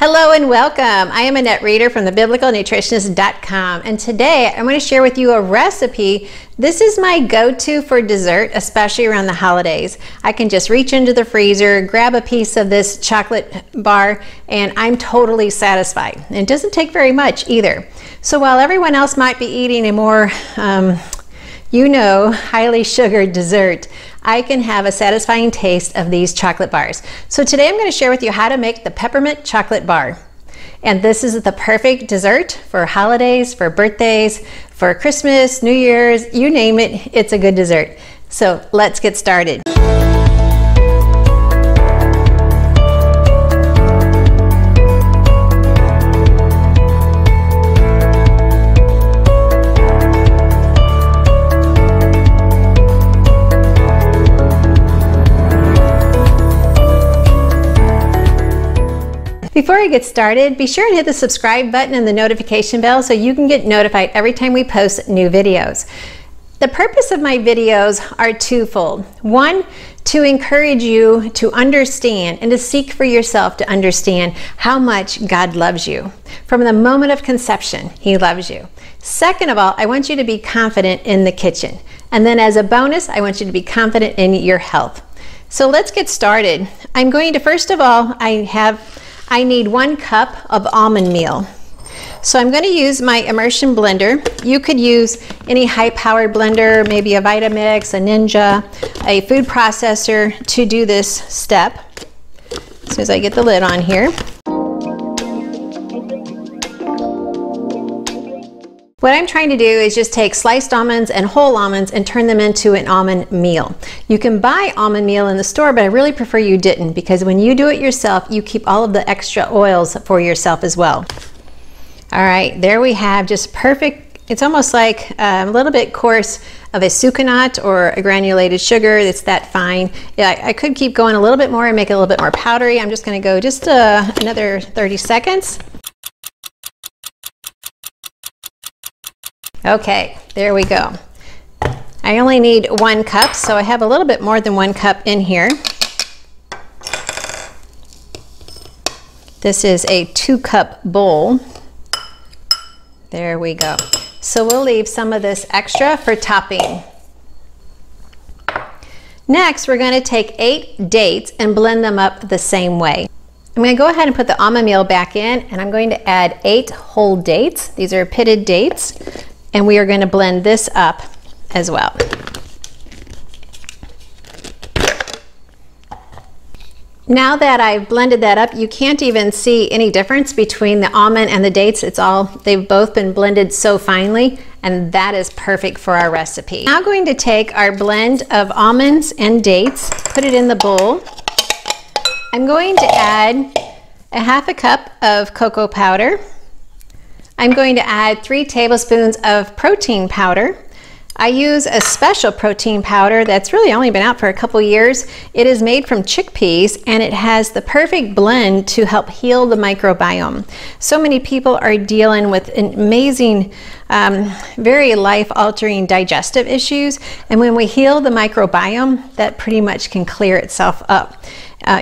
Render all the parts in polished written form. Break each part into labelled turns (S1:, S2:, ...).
S1: Hello and welcome. I am Annette Reeder from thebiblicalnutritionist.com, and today I'm going to share with you a recipe. This is my go-to for dessert, especially around the holidays. I can just reach into the freezer, grab a piece of this chocolate bar, and I'm totally satisfied. And it doesn't take very much either. So while everyone else might be eating a more highly sugared dessert, I can have a satisfying taste of these chocolate bars. So today I'm going to share with you how to make the peppermint chocolate bar. And this is the perfect dessert for holidays, for birthdays, for Christmas, New Year's, you name it, it's a good dessert. So let's get started. Before I get started, be sure and hit the subscribe button and the notification bell so you can get notified every time we post new videos. The purpose of my videos are twofold. One, to encourage you to understand and to seek for yourself to understand how much God loves you. From the moment of conception, He loves you. Second of all, I want you to be confident in the kitchen. And then as a bonus, I want you to be confident in your health. So let's get started. I'm going to, first of all, I need 1 cup of almond meal. So I'm going to use my immersion blender. You could use any high-powered blender, maybe a Vitamix, a Ninja, a food processor to do this step. As soon as I get the lid on here. What I'm trying to do is just take sliced almonds and whole almonds and turn them into an almond meal. You can buy almond meal in the store, but I really prefer you didn't, because when you do it yourself, you keep all of the extra oils for yourself as well. All right, there we have just perfect. It's almost like a little bit coarse of a sucanat or a granulated sugar. It's that fine. Yeah, I could keep going a little bit more and make it a little bit more powdery. I'm just going to go just another 30 seconds. Okay, there we go. I only need 1 cup, so I have a little bit more than 1 cup in here. This is a 2-cup bowl. There we go. So we'll leave some of this extra for topping. Next, we're going to take 8 dates and blend them up the same way. I'm going to go ahead and put the almond meal back in, and I'm going to add 8 whole dates. These are pitted dates. And we are going to blend this up as well. Now that I've blended that up, you can't even see any difference between the almond and the dates. They've both been blended so finely, and that is perfect for our recipe. Now I'm going to take our blend of almonds and dates, put it in the bowl. I'm going to add a 1/2 cup of cocoa powder. I'm going to add 3 tablespoons of protein powder. I use a special protein powder that's really only been out for a couple years. It is made from chickpeas, and it has the perfect blend to help heal the microbiome. So many people are dealing with amazing, very life-altering digestive issues, and when we heal the microbiome, that pretty much can clear itself up.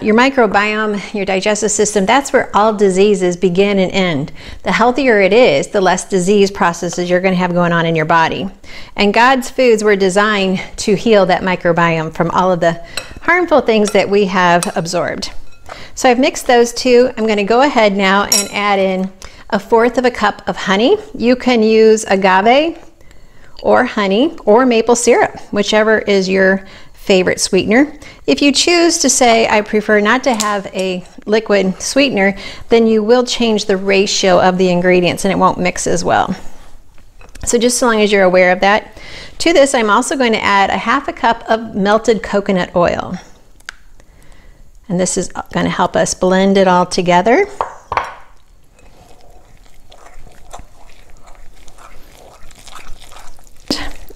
S1: Your microbiome, your digestive system, that's where all diseases begin and end. The healthier it is, the less disease processes you're going to have going on in your body. And God's foods were designed to heal that microbiome from all of the harmful things that we have absorbed. So I've mixed those two. I'm going to go ahead now and add in 1/4 cup of honey. You can use agave or honey or maple syrup, whichever is your favorite sweetener. If you choose to say, I prefer not to have a liquid sweetener, then you will change the ratio of the ingredients and it won't mix as well. So just so long as you're aware of that. To this, I'm also going to add a 1/2 cup of melted coconut oil. And this is going to help us blend it all together.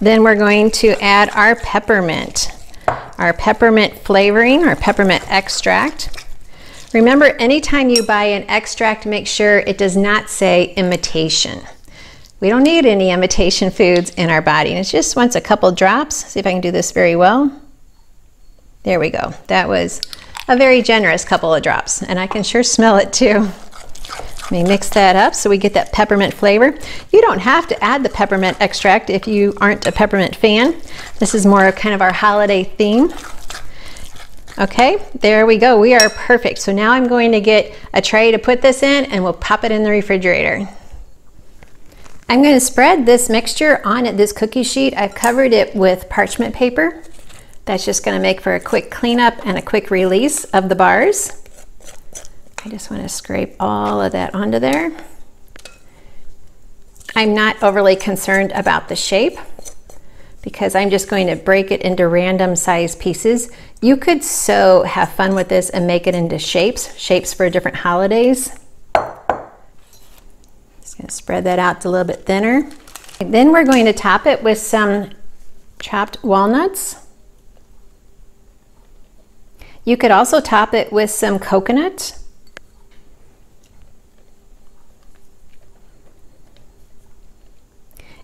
S1: Then we're going to add our peppermint flavoring, our peppermint extract. Remember, anytime you buy an extract, make sure it does not say imitation. We don't need any imitation foods in our body. And it's just wants a couple drops. See if I can do this very well. There we go. That was a very generous couple of drops, and I can sure smell it too. Let me mix that up so we get that peppermint flavor. You don't have to add the peppermint extract if you aren't a peppermint fan. This is more of kind of our holiday theme. Okay, there we go. We are perfect. So now I'm going to get a tray to put this in and we'll pop it in the refrigerator. I'm going to spread this mixture on this cookie sheet. I've covered it with parchment paper. That's just going to make for a quick cleanup and a quick release of the bars. I just want to scrape all of that onto there. I'm not overly concerned about the shape because I'm just going to break it into random size pieces. You could so have fun with this and make it into shapes for different holidays. Just going to spread that out a little bit thinner. And then we're going to top it with some chopped walnuts. You could also top it with some coconut.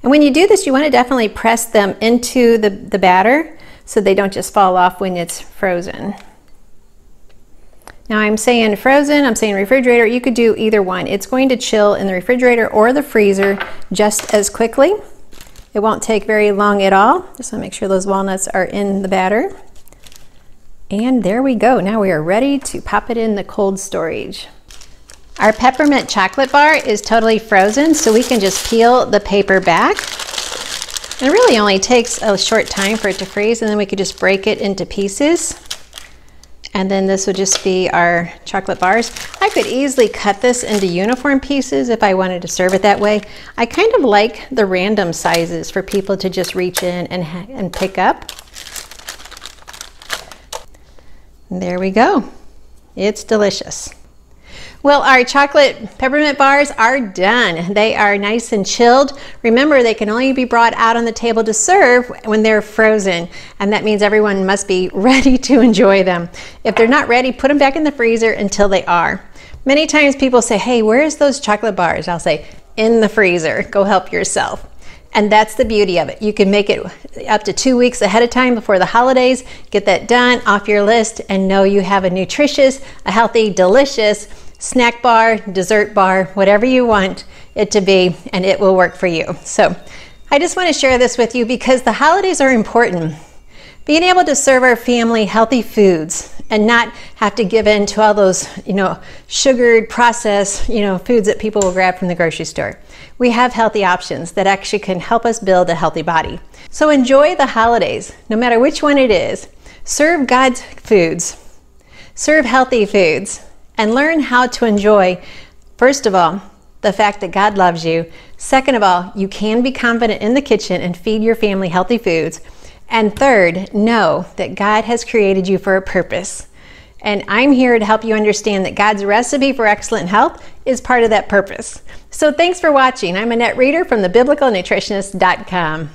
S1: And when you do this, you want to definitely press them into the batter so they don't just fall off when it's frozen. Now I'm saying frozen, I'm saying refrigerator. You could do either one. It's going to chill in the refrigerator or the freezer just as quickly. It won't take very long at all. Just want to make sure those walnuts are in the batter. And there we go. Now we are ready to pop it in the cold storage. Our peppermint chocolate bar is totally frozen, so we can just peel the paper back. And it really only takes a short time for it to freeze, and then we could just break it into pieces. And then this would just be our chocolate bars. I could easily cut this into uniform pieces if I wanted to serve it that way. I kind of like the random sizes for people to just reach in and pick up. There we go. It's delicious. Well, our chocolate peppermint bars are done. They are nice and chilled. Remember, they can only be brought out on the table to serve when they're frozen, and that means everyone must be ready to enjoy them. If they're not ready, put them back in the freezer until they are. Many times people say, hey, where's those chocolate bars? I'll say, in the freezer. Go help yourself. And that's the beauty of it. You can make it up to 2 weeks ahead of time before the holidays. Get that done, off your list, and know you have a nutritious, a healthy, delicious snack bar, dessert bar, whatever you want it to be, and it will work for you. So I just want to share this with you because the holidays are important. Being able to serve our family healthy foods and not have to give in to all those, sugared, processed, foods that people will grab from the grocery store. We have healthy options that actually can help us build a healthy body. So enjoy the holidays, no matter which one it is. Serve God's foods, serve healthy foods, and learn how to enjoy, first of all, the fact that God loves you. Second of all, you can be confident in the kitchen and feed your family healthy foods. And third, know that God has created you for a purpose. And I'm here to help you understand that God's recipe for excellent health is part of that purpose. So thanks for watching. I'm Annette Reeder from thebiblicalnutritionist.com.